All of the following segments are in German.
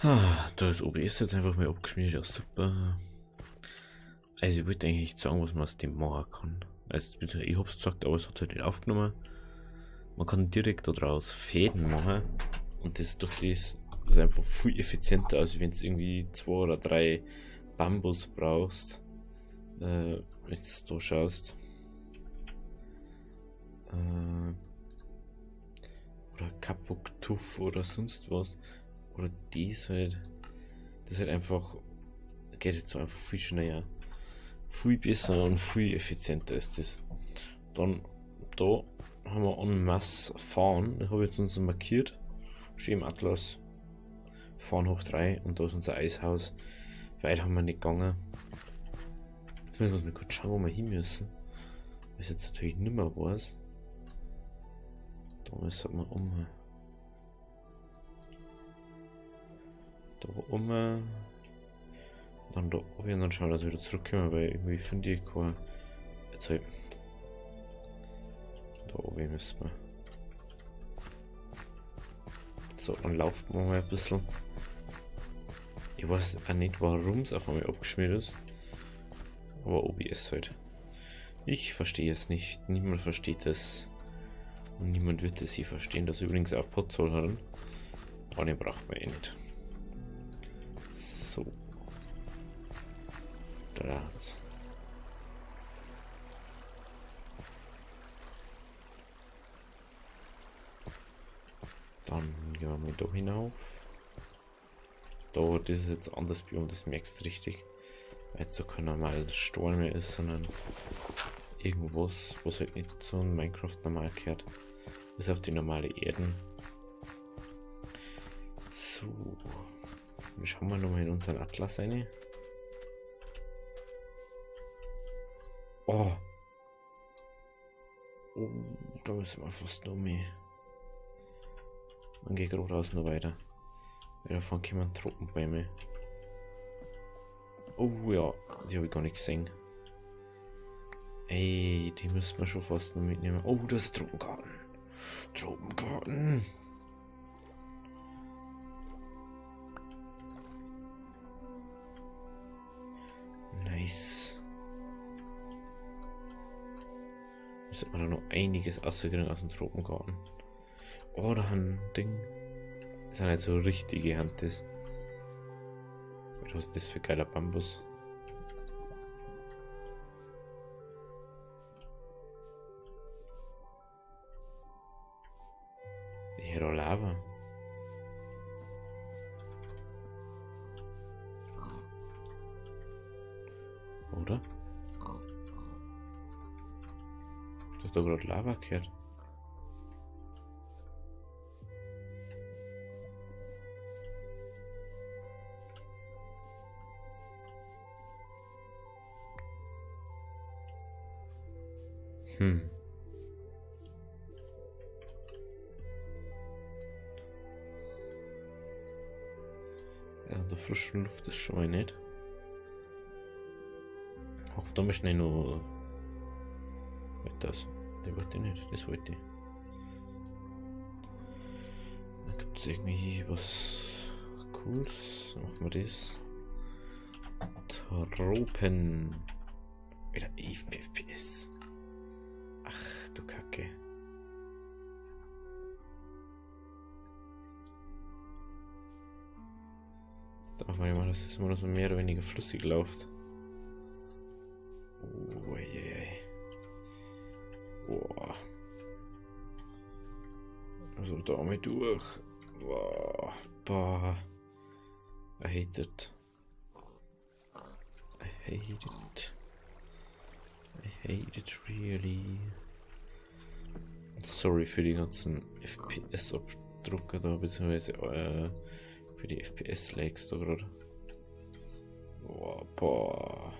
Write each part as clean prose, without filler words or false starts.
Da ist OBS jetzt einfach mal abgeschmiert, ja super. Also ich wollte eigentlich sagen, was man aus dem machen kann. Also ich hab's gesagt, aber es hat halt nicht aufgenommen. Man kann direkt daraus Fäden machen und das durch das ist einfach viel effizienter, als wenn du irgendwie 2 oder 3 Bambus brauchst. Wenn du da schaust. Oder Kapuktuff oder sonst was. Oder dies halt. Das ist halt einfach. Geht jetzt so einfach viel schneller. Viel besser und viel effizienter ist das. Dann da haben wir en masse fahren. Das habe ich jetzt uns markiert. Schön im Atlas. Fahren hoch 3 und da ist unser Eishaus. Weit haben wir nicht gegangen. Jetzt müssen wir mal kurz schauen, wo wir hin müssen. Weil ich jetzt natürlich nicht mehr weiß. Da müssen wir um. Da dann da oben und dann schauen, dass wir wieder zurückkommen, weil irgendwie finde ich kein. Jetzt halt. Da oben müssen wir. So, dann laufen wir mal ein bisschen. Ich weiß auch nicht, warum es auf einmal abgeschmiert ist. Aber OBS halt. Ich verstehe es nicht. Niemand versteht es. Und niemand wird es hier verstehen. Das übrigens auch Potzoll hat. Aber den braucht man eh nicht. So. Draht. Dann gehen wir mal da hinauf. Da, das ist jetzt anders Biom, das merkst du richtig. Weil jetzt so kein normaler Stall mehr ist, sondern irgendwas, was halt nicht zu einem Minecraft normal gehört. Bis auf die normale Erden. So. Dann schauen wir nochmal in unseren Atlas rein. Oh. Oh, da müssen wir fast noch mehr. Dann geht geradeaus noch weiter. Weil davon kommen Tropenbäume. Oh ja, die habe ich gar nicht gesehen. Ey, die müssen wir schon fast noch mitnehmen. Oh, das ist Tropengarten. Tropengarten. Nice. Müssen wir da noch einiges auskriegen aus dem Tropengarten. Oh, da ein Ding. Das sind halt so richtige Handes. Was ist das für geiler Bambus? Hier da Lava. Oder? Das ist doch gerade Lava gehört. Ja, der frischen Luft ist schon mal nicht. Auch da müssen wir noch. Das. Der wollte ich nicht, das wollte ich. Da gibt es irgendwie was Cooles. Dann machen wir das. Tropen. Wieder 11 FPS. Ach du Kacke. Da machen wir mal, dass es immer noch so mehr oder weniger flüssig läuft. Oh, ey. Boah. Also da mal durch. Boah. Boah. I hate it. I hate it. I hate it really. Sorry für die ganzen FPS-Abdrucke da, beziehungsweise für die FPS-Lags da gerade. Boah.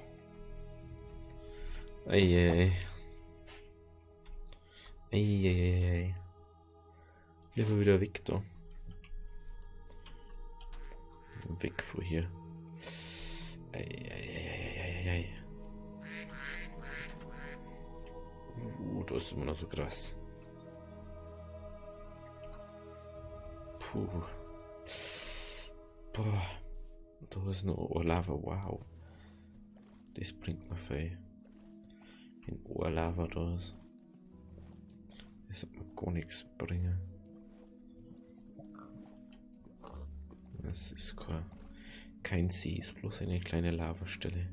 Eieiei. Eieiei. Lieber wieder weg da. Weg von hier. Eieiei. Da ist immer noch so krass. Puh. Boah, da ist noch Lava, wow. Das bringt mir viel. In Lava da ist. Das wird mir gar nichts bringen. Das ist kein See, ist bloß eine kleine Lavastelle.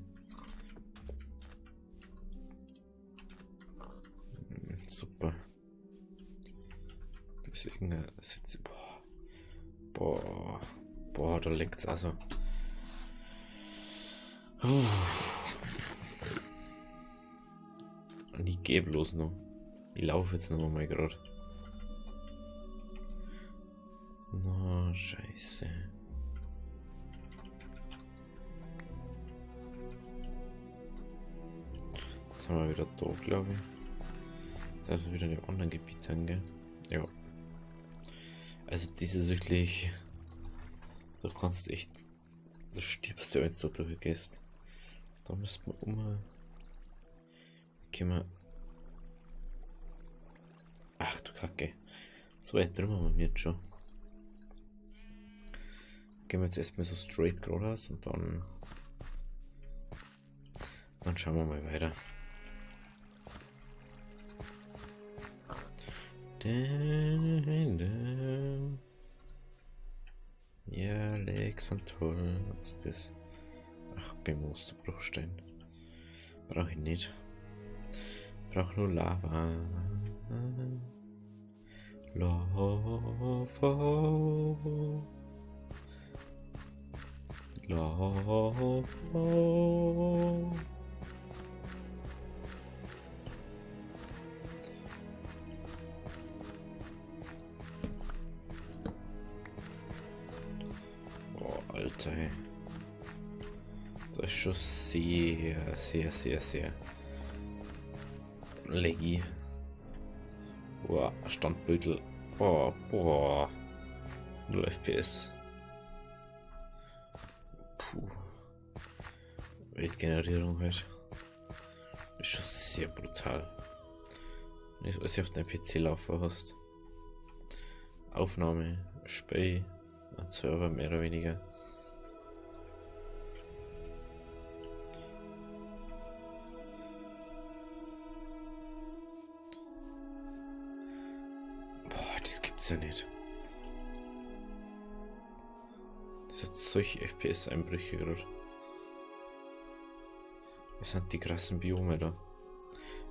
Super. Das ist irgendeine Sitze. Boah, da leckt's also. Und ich geh bloß noch. Ich laufe jetzt noch mal gerade. Na, scheiße. Jetzt sind wir wieder da, glaube ich. Da ist wieder in anderen Gebieten, gell? Ja. Also das ist wirklich... Da kannst du echt... Da stirbst du, wenn du da durchgehst. Da müssen wir Können wir... Ach du Kacke. So weit drüber wir jetzt schon. Gehen wir jetzt erstmal so straight geradeaus und dann schauen wir mal weiter. Ja, Lex sind toll. Was ist das? Ach, Bemusterbruchstein. Brauche ich nicht. Brauche nur Lava. Lava. Lava. Oh, Alter. Das ist schon sehr laggy. Boah, Standbeutel. Boah. 0 FPS. Puh. Weltgenerierung halt. Das ist schon sehr brutal. Wenn du alles auf deinem PC laufen hast. Aufnahme, Spiel, ein Server mehr oder weniger. Boah, das gibt's ja nicht. Das hat solche FPS-Einbrüche gerade. Das sind die krassen Biome da.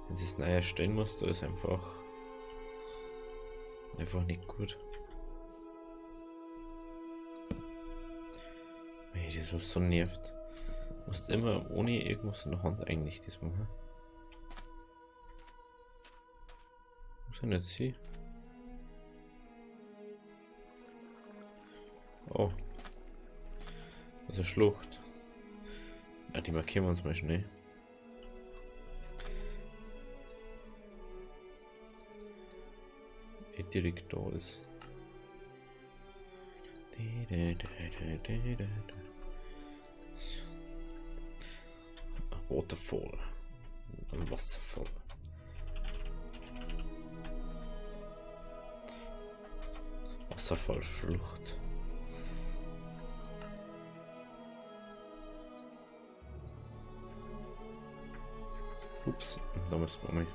Wenn du es neu erstellen musst, da ist einfach nicht gut. Hey, das was so nervt. Du musst immer ohne irgendwas in der Hand eigentlich das machen. Was sind jetzt hier? Oh. Das ist eine Schlucht. Ja, die markieren wir uns mal schnell. Direkt da ist. Waterfall. Ein Wasserfall. Wasserfallschlucht. Ups, da müssen wir mal.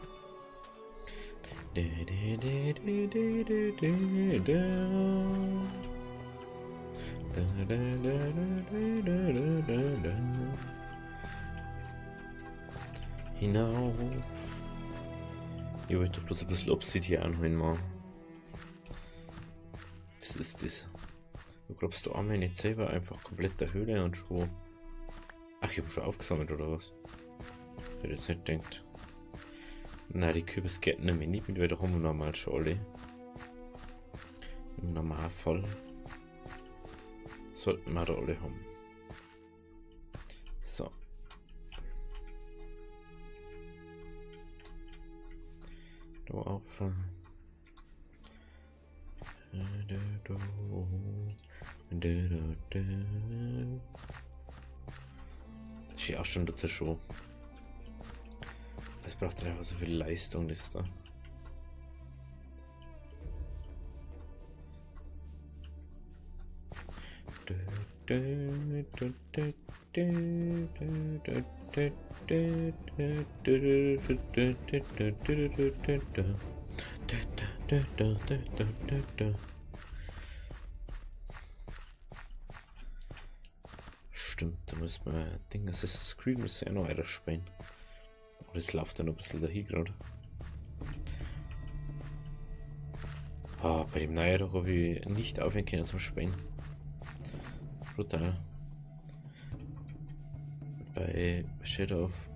Hinauf. Ich wollte bloß ein bisschen Obsidian holen, Mann. Das ist das. Du glaubst, du einmal nicht selber einfach komplett der Höhle und schon. Ach, ich hab schon aufgesammelt oder was? Ich hätte jetzt nicht gedacht. Nein, die Kürbisgärten nehmen wir nicht mit, weil da haben wir normal schon alle. Im Normalfall sollten wir da alle haben. So. Da auf. Das ist auch schon dazu schon. Es braucht einfach so viel Leistung, das da. Stimmt, da muss man Ding, Assassin's Creed muss ja noch weiter spielen. Aber das läuft dann noch ein bisschen dahin gerade. Ah, bei dem neuen habe ich nicht aufhören können zum Spielen. Brutal. Bei Shadow of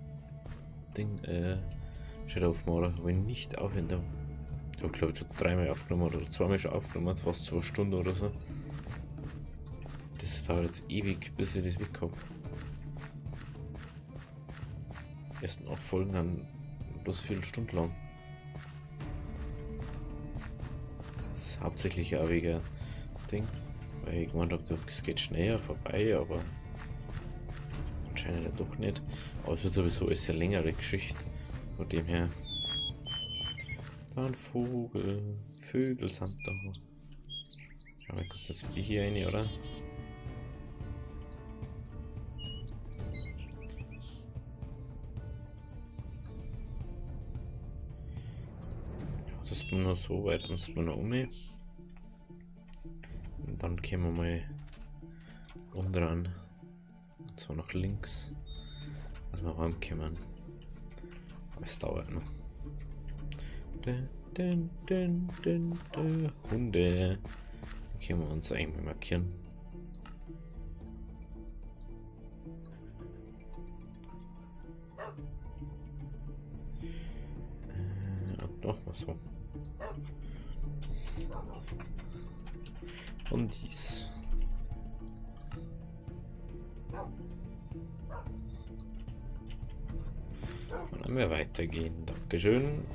Shadow of Mordor habe ich nicht aufhören. Da habe ich glaube ich schon 3-mal aufgenommen oder 2-mal schon aufgenommen, fast 2 Stunden oder so. Das dauert jetzt ewig, bis ich das weg habe. Die ersten 8 Folgen dann bloß 4 Stunden lang. Das ist hauptsächlich auch wegen Ding, weil ich gemeint habe, es geht schneller vorbei, aber anscheinend ja doch nicht. Aber es wird sowieso alles eine längere Geschichte. Von dem her. Da ein Vogel. Vögel sind da. Aber kommt jetzt hier rein, oder? Das ist nur so weit, dann ist man noch um. Und dann können wir mal runter an. Und zwar nach links. Dass wir rankommen. Aber es dauert noch. Hunde. Können wir uns eigentlich markieren. Und noch mal so. Und dies. Und dann wir weitergehen. Dankeschön.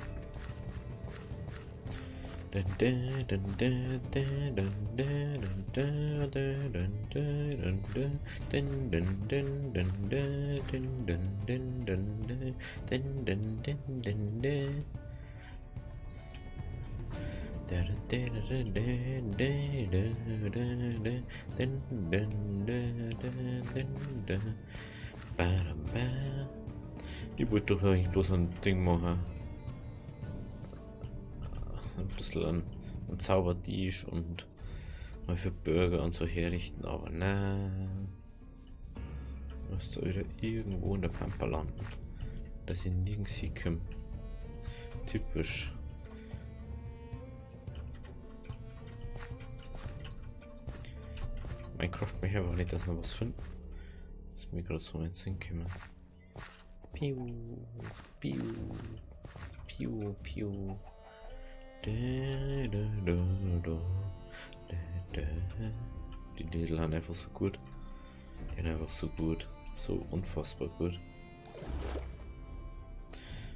Ich wollte doch eigentlich bloß ein Ding machen. Ein bisschen ein Zaubertisch und mal für Burger und so herrichten, aber nein. Ich muss da wieder irgendwo in der Pampa landen, dass ich nirgends hinkomme. Typisch. Minecraft möchte einfach nicht, dass wir was finden. Das ist mir gerade so ein Sinn gekommen. Piu, piu, piu, piu. Die Lieder haben einfach so gut. Die sind einfach so gut. So unfassbar gut.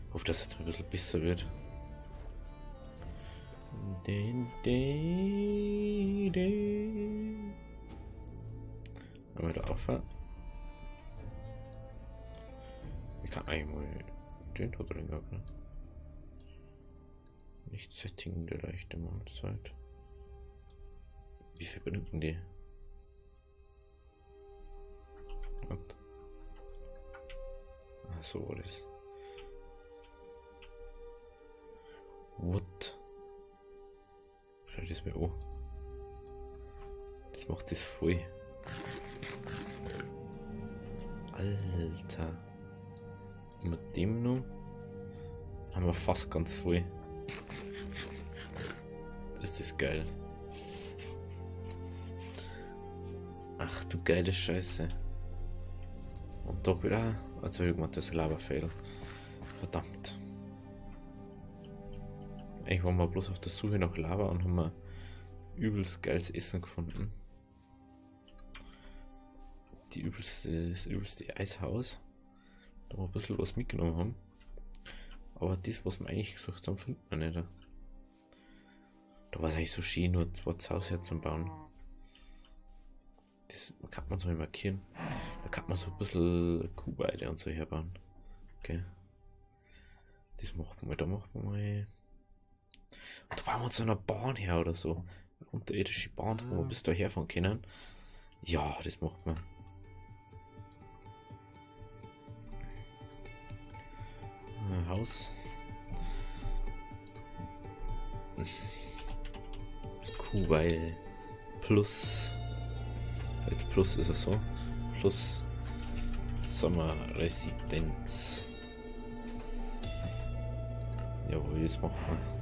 Ich hoffe, dass es jetzt ein bisschen besser wird. Wenn wir da aufhören. Ich kann einmal den da drin gehen. Nicht Setting der leichte Mahlzeit. Wie viel benutzen die? Und ach so war das. What? Schau das mir an. Das macht das voll. Alter. Mit dem noch haben wir fast ganz voll. Das ist geil. Ach du geile Scheiße. Und da wieder. Also irgendwann das Lava-Fail. Verdammt. Eigentlich waren wir bloß auf der Suche nach Lava und haben wir übelst geiles Essen gefunden. Das übelste Eishaus. Da wir ein bisschen was mitgenommen haben. Aber das, was wir eigentlich gesucht haben, finden wir nicht. Da war es eigentlich so schön, nur 2 Haus herzubauen. Das kann man so mal markieren. Da kann man so ein bisschen Kuhweide und so herbauen. Okay. Das machen wir mal, da machen wir mal. Und da bauen wir uns so eine Bahn her oder so. Eine unterirdische Bahn, wo wir bis da herfahren können. Ja, das macht man. Haus. Kuhweide plus. Plus ist es so. Plus Sommerresidenz. Jawohl, das macht man.